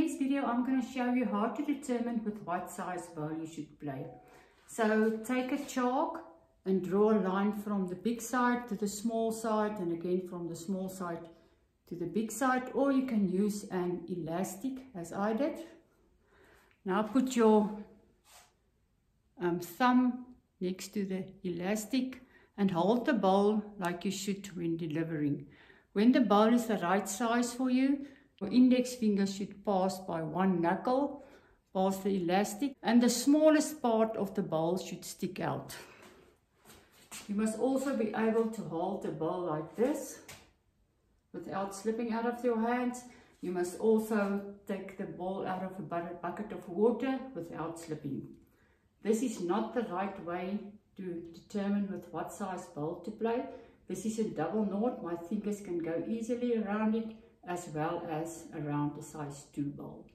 next video, I'm going to show you how to determine with what size bowl you should play. So take a chalk and draw a line from the big side to the small side, and again from the small side to the big side, or you can use an elastic as I did. Now put your thumb next to the elastic and hold the bowl like you should when delivering. When the bowl is the right size for you, your index finger should pass by one knuckle past the elastic, and the smallest part of the bowl should stick out. You must also be able to hold the bowl like this without slipping out of your hands. You must also take the bowl out of a bucket of water without slipping. This is not the right way to determine with what size bowl to play. This is a double knot. My fingers can go easily around it as well as around the size 2 bowl.